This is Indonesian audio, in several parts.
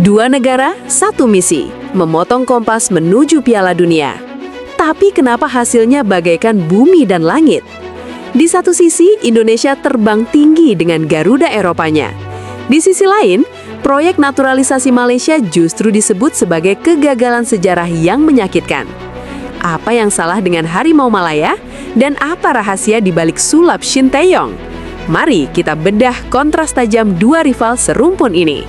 Dua negara, satu misi, memotong kompas menuju Piala Dunia. Tapi kenapa hasilnya bagaikan bumi dan langit? Di satu sisi, Indonesia terbang tinggi dengan Garuda Eropanya. Di sisi lain, proyek naturalisasi Malaysia justru disebut sebagai kegagalan sejarah yang menyakitkan. Apa yang salah dengan Harimau Malaya? Dan apa rahasia di balik sulap Shin Tae-yong? Mari kita bedah kontras tajam dua rival serumpun ini.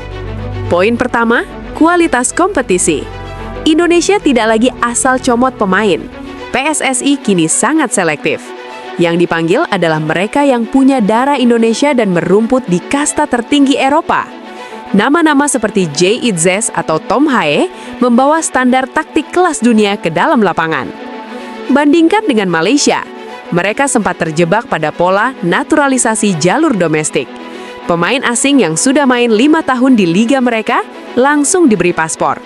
Poin pertama, kualitas kompetisi. Indonesia tidak lagi asal comot pemain. PSSI kini sangat selektif. Yang dipanggil adalah mereka yang punya darah Indonesia dan merumput di kasta tertinggi Eropa. Nama-nama seperti Jay Itzes atau Tom Hae membawa standar taktik kelas dunia ke dalam lapangan. Bandingkan dengan Malaysia, mereka sempat terjebak pada pola naturalisasi jalur domestik. Pemain asing yang sudah main 5 tahun di liga mereka langsung diberi paspor.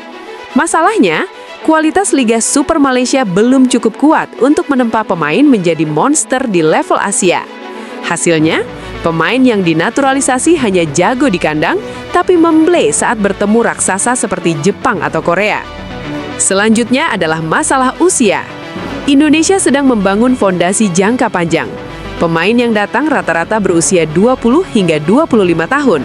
Masalahnya, kualitas Liga Super Malaysia belum cukup kuat untuk menempa pemain menjadi monster di level Asia. Hasilnya, pemain yang dinaturalisasi hanya jago di kandang, tapi memble saat bertemu raksasa seperti Jepang atau Korea. Selanjutnya adalah masalah usia. Indonesia sedang membangun fondasi jangka panjang. Pemain yang datang rata-rata berusia 20 hingga 25 tahun.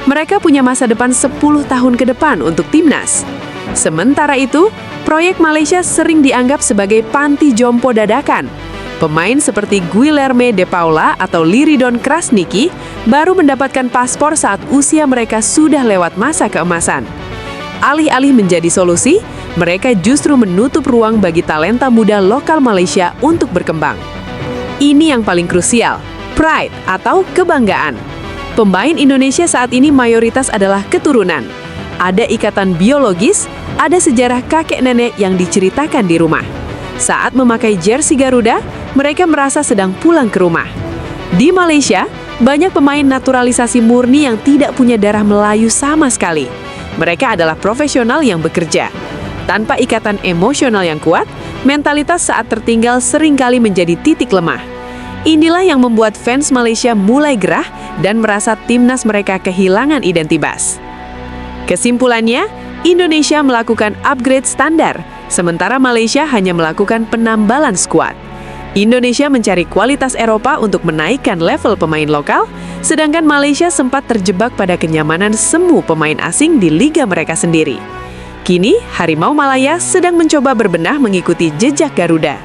Mereka punya masa depan 10 tahun ke depan untuk timnas. Sementara itu, proyek Malaysia sering dianggap sebagai panti jompo dadakan. Pemain seperti Guilherme De Paula atau Liridon Krasniki baru mendapatkan paspor saat usia mereka sudah lewat masa keemasan. Alih-alih menjadi solusi, mereka justru menutup ruang bagi talenta muda lokal Malaysia untuk berkembang. Ini yang paling krusial, pride atau kebanggaan. Pemain Indonesia saat ini mayoritas adalah keturunan. Ada ikatan biologis, ada sejarah kakek nenek yang diceritakan di rumah. Saat memakai jersey Garuda, mereka merasa sedang pulang ke rumah. Di Malaysia, banyak pemain naturalisasi murni yang tidak punya darah Melayu sama sekali. Mereka adalah profesional yang bekerja. Tanpa ikatan emosional yang kuat, mentalitas saat tertinggal seringkali menjadi titik lemah. Inilah yang membuat fans Malaysia mulai gerah dan merasa timnas mereka kehilangan identitas. Kesimpulannya, Indonesia melakukan upgrade standar, sementara Malaysia hanya melakukan penambalan skuad. Indonesia mencari kualitas Eropa untuk menaikkan level pemain lokal, sedangkan Malaysia sempat terjebak pada kenyamanan semu pemain asing di liga mereka sendiri. Kini, Harimau Malaya sedang mencoba berbenah mengikuti jejak Garuda.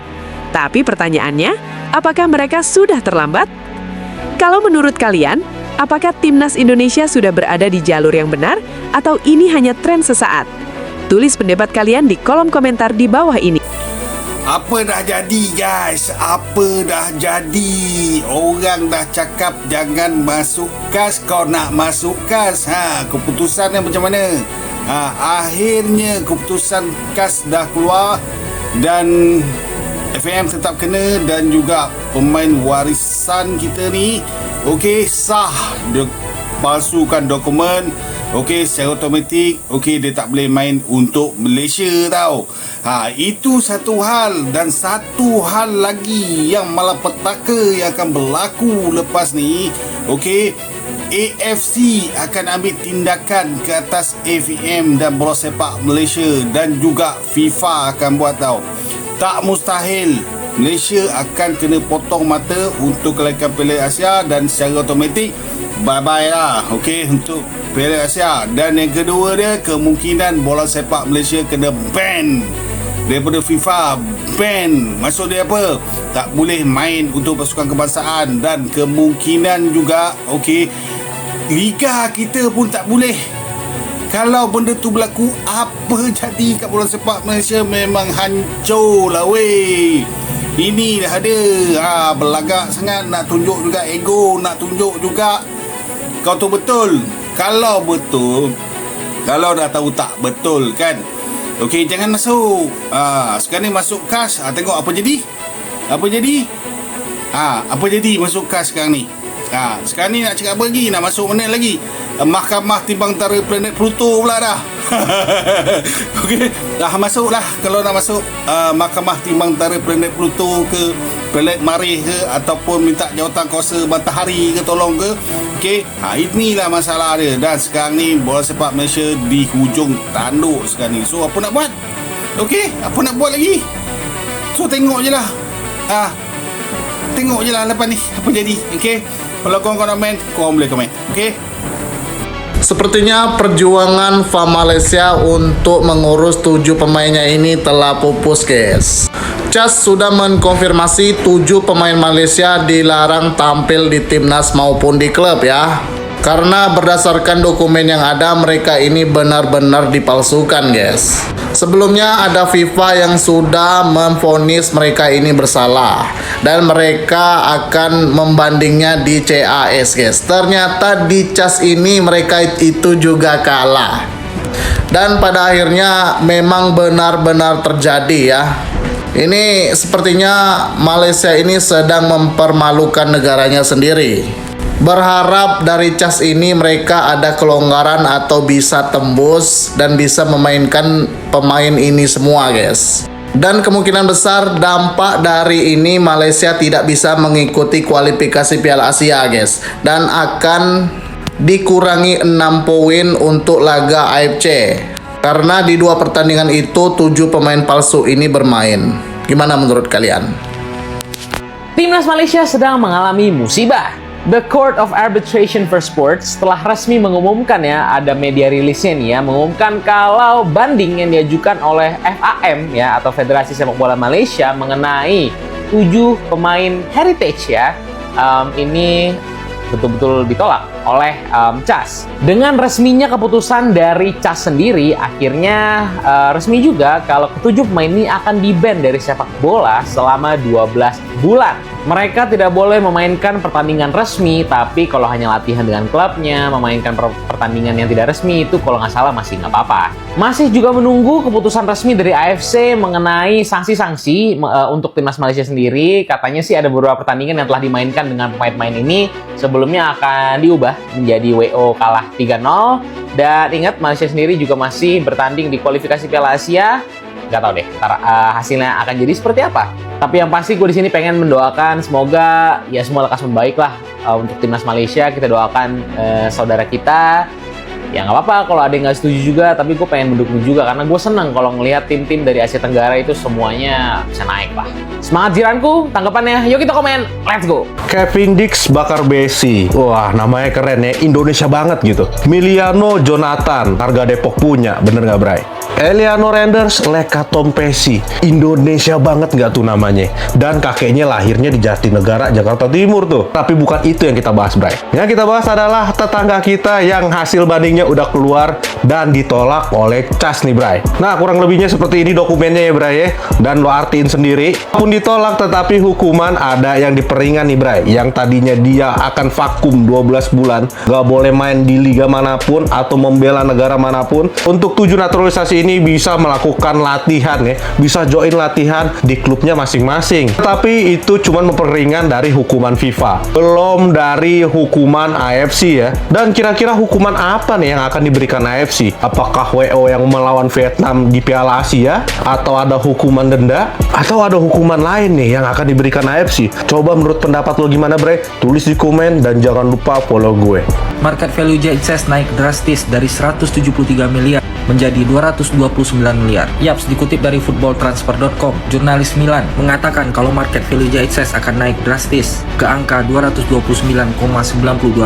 Tapi pertanyaannya, apakah mereka sudah terlambat? Kalau menurut kalian, apakah timnas Indonesia sudah berada di jalur yang benar atau ini hanya tren sesaat? Tulis pendapat kalian di kolom komentar di bawah ini. Apa dah jadi guys? Apa dah jadi? Orang dah cakap jangan masuk kas, kau nak masuk kas. Keputusannya macam mana? Akhirnya keputusan kas dah keluar dan FAM tetap kena dan juga pemain warisan kita ni sah palsukan dokumen, secara automatik, dia tak boleh main untuk Malaysia tau. Itu satu hal, dan satu hal lagi yang malapetaka yang akan berlaku lepas ni, AFC akan ambil tindakan ke atas AFM dan bola sepak Malaysia, dan juga FIFA akan buat tau. Tak mustahil Malaysia akan kena potong mata untuk kelaikan Piala Asia, dan secara automatik bye-bye lah untuk Piala Asia. Dan yang kedua dia, kemungkinan bola sepak Malaysia kena ban daripada FIFA. Ban maksud dia apa? Tak boleh main untuk pasukan kebangsaan, dan kemungkinan juga liga kita pun tak boleh. Kalau benda tu berlaku, apa jadi kat bola sepak Malaysia? Memang hancur lah weh. Ini dah ada berlagak sangat, nak tunjuk juga ego, nak tunjuk juga kau tu betul. Kalau betul, kalau dah tahu tak betul kan, jangan masuk. Sekarang ni masuk kas, tengok apa jadi. Apa jadi masuk kas sekarang ni. Sekarang ni nak cakap apa lagi? Nak masuk mana lagi? Mahkamah Timbang Tara planet Pluto pula dah. Okey, masuklah kalau nak masuk Mahkamah Timbang Tara planet Pluto ke planet Marikh ke ataupun minta jawatan kuasa matahari ke tolong ke. Okey, inilah masalah dia. Dan sekarang ni bola sepak Malaysia di hujung tanduk sekarang ni. So apa nak buat? Okey, apa nak buat lagi? So tengok je lah. Tengok je lah lepas ni apa jadi. Okey, kalau korang nak komen, korang boleh komen. Okey. Sepertinya perjuangan FA Malaysia untuk mengurus 7 pemainnya ini telah pupus, guys. CAS sudah mengkonfirmasi 7 pemain Malaysia dilarang tampil di timnas maupun di klub ya. Karena berdasarkan dokumen yang ada, mereka ini benar-benar dipalsukan, guys. Sebelumnya ada FIFA yang sudah memvonis mereka ini bersalah dan mereka akan membandingnya di CAS, guys. Ternyata di CAS ini mereka itu juga kalah. Dan pada akhirnya memang benar-benar terjadi ya. Ini sepertinya Malaysia ini sedang mempermalukan negaranya sendiri. Berharap dari CAS ini mereka ada kelonggaran atau bisa tembus dan bisa memainkan pemain ini semua, guys. Dan kemungkinan besar dampak dari ini Malaysia tidak bisa mengikuti kualifikasi Piala Asia, guys. Dan akan dikurangi 6 poin untuk laga AFC. Karena di 2 pertandingan itu 7 pemain palsu ini bermain. Gimana menurut kalian? Timnas Malaysia sedang mengalami musibah. The Court of Arbitration for Sports telah resmi mengumumkan ya, ada media rilisnya nih ya, mengumumkan kalau banding yang diajukan oleh FAM ya atau Federasi Sepak Bola Malaysia mengenai 7 pemain heritage ya, ini betul-betul ditolak oleh CAS. Dengan resminya keputusan dari CAS sendiri, akhirnya resmi juga kalau ke-7 pemain ini akan di-ban dari sepak bola selama 12 bulan. Mereka tidak boleh memainkan pertandingan resmi, tapi kalau hanya latihan dengan klubnya, memainkan pertandingan yang tidak resmi itu kalau nggak salah masih nggak apa-apa. Masih juga menunggu keputusan resmi dari AFC mengenai sanksi-sanksi untuk timnas Malaysia sendiri. Katanya sih ada beberapa pertandingan yang telah dimainkan dengan pemain-pemain ini sebelumnya akan diubah menjadi WO kalah 3-0. Dan ingat, Malaysia sendiri juga masih bertanding di kualifikasi Piala Asia. Nggak tahu deh hasilnya akan jadi seperti apa. Tapi yang pasti gue di sini pengen mendoakan semoga ya semua lekas membaik lah untuk timnas Malaysia. Kita doakan saudara kita. Ya nggak apa-apa kalau ada yang nggak setuju juga, tapi gue pengen mendukung juga karena gue seneng kalau ngelihat tim-tim dari Asia Tenggara itu semuanya bisa naik lah. Semangat jiranku, tanggapannya yuk kita komen, let's go. Kevin Dix bakar besi. Wah, namanya keren ya, Indonesia banget gitu. Miliano Jonathan, harga Depok punya, bener nggak Bray? Eliano Renders, Leka Tompesi, Indonesia banget nggak tuh namanya? Dan kakeknya lahirnya di Jatinegara, Jakarta Timur tuh. Tapi bukan itu yang kita bahas, Bray. Yang kita bahas adalah tetangga kita yang hasil bandingnya udah keluar dan ditolak oleh CAS nih, Bray. Nah, kurang lebihnya seperti ini dokumennya ya, Bray ya. Dan lo artiin sendiri. Pun ditolak, tetapi hukuman ada yang diperingan nih, Bray. Yang tadinya dia akan vakum 12 bulan, nggak boleh main di liga manapun atau membela negara manapun. Untuk 7 naturalisasi ini bisa melakukan latihan ya, bisa join latihan di klubnya masing-masing. Tetapi itu cuma memperingan dari hukuman FIFA, belum dari hukuman AFC ya. Dan kira-kira hukuman apa nih yang akan diberikan AFC? Apakah WO yang melawan Vietnam di Piala Asia? Atau ada hukuman denda? Atau ada hukuman lain nih yang akan diberikan AFC? Coba menurut pendapat lo gimana, Bre? Tulis di komen dan jangan lupa follow gue. Market value JXS naik drastis dari 173 miliar menjadi 229 miliar. Yaps, dikutip dari footballtransfer.com, jurnalis Milan mengatakan kalau market value JXS akan naik drastis ke angka 229,92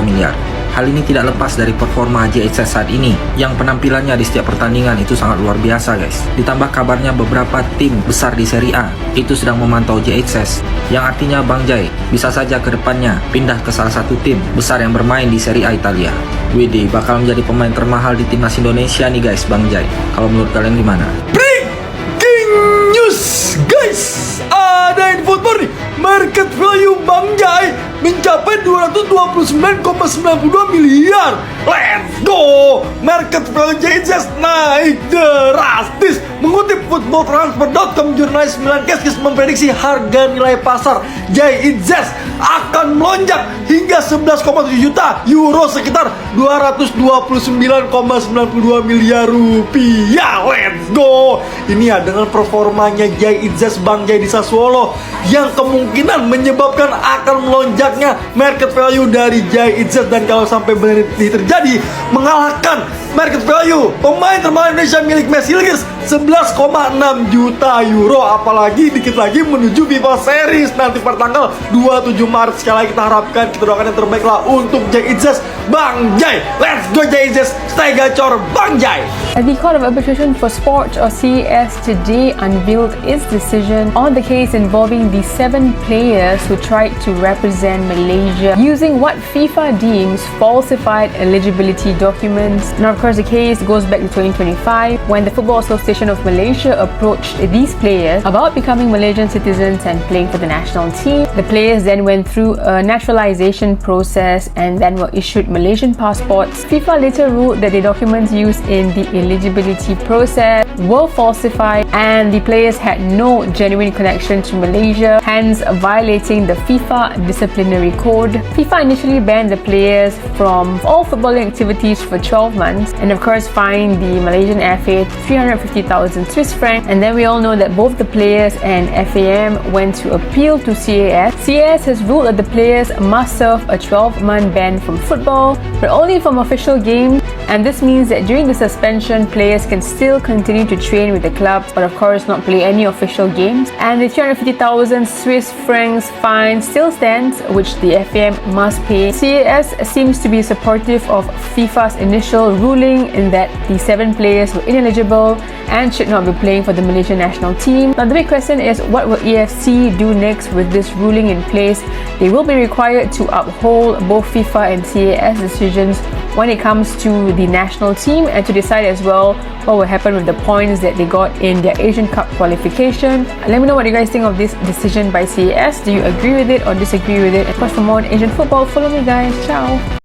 miliar. Hal ini tidak lepas dari performa JXS saat ini, yang penampilannya di setiap pertandingan itu sangat luar biasa, guys. Ditambah kabarnya beberapa tim besar di Serie A itu sedang memantau JXS, yang artinya Bang Jai bisa saja ke depannya pindah ke salah satu tim besar yang bermain di Serie A Italia. Widih, bakal menjadi pemain termahal di timnas Indonesia nih guys, Bang Jai. Kalau menurut kalian gimana? Breaking news, guys. Ada info baru nih. Market value Bang Jai mencapai 229,92 miliar. Let's go! Market value JITZES naik drastis. Mengutip footballtransfer.com, jurnalis Milan Keskis memprediksi harga nilai pasar JITZES akan melonjak hingga 11,7 juta euro, sekitar 229,92 miliar rupiah. Let's go! Ini adalah performanya JITZES Bang Jai di Sassuolo yang kemungkinan menyebabkan akan melonjaknya market value dari JITZES, dan kalau sampai benar ini terjadi, mengalahkan market value pemain termahal Indonesia milik Messi Ligers 11,6 juta euro. Apalagi dikit lagi menuju FIFA Series nanti pada tanggal 27 Maret. Sekali lagi kita harapkan, kita doakan yang terbaik lah untuk JITZES Bang Jai. Let's go JITZES, stay gacor Bang Jai. The Court of Arbitration for Sport, or CAS, today unveiled its decision on the case involving the 7 players who tried to represent Malaysia using what FIFA deems falsified eligibility documents. Now, of course, the case goes back to 2025 when the Football Association of Malaysia approached these players about becoming Malaysian citizens and playing for the national team. The players then went through a naturalization process and then were issued Malaysian passports. FIFA later ruled that the documents used in the eligibility process were falsified and the players had no genuine connection to Malaysia, hence violating the FIFA disciplinary code. FIFA initially banned the players from all footballing activities for 12 months and of course fined the Malaysian FA 350,000 Swiss francs. And then we all know that both the players and FAM went to appeal to CAS. CAS has ruled that the players must serve a 12-month ban from football, but only from official games, and this means that during the suspension, players can still continue to train with the club, but of course not play any official games. And the 350,000 Swiss francs fine still stands, which the FAM must pay. CAS seems to be supportive of FIFA's initial ruling in that the 7 players were ineligible and should not be playing for the Malaysian national team. Now the big question is, what will EFC do next with this ruling in place? They will be required to uphold both FIFA and CAS decisions when it comes to the national team, and to decide as well what will happen with the points that they got in their Asian Cup qualification. Let me know what you guys think of this decision by CAS. Do you agree with it or disagree with it? Of course, for more on Asian football, follow me guys. Ciao!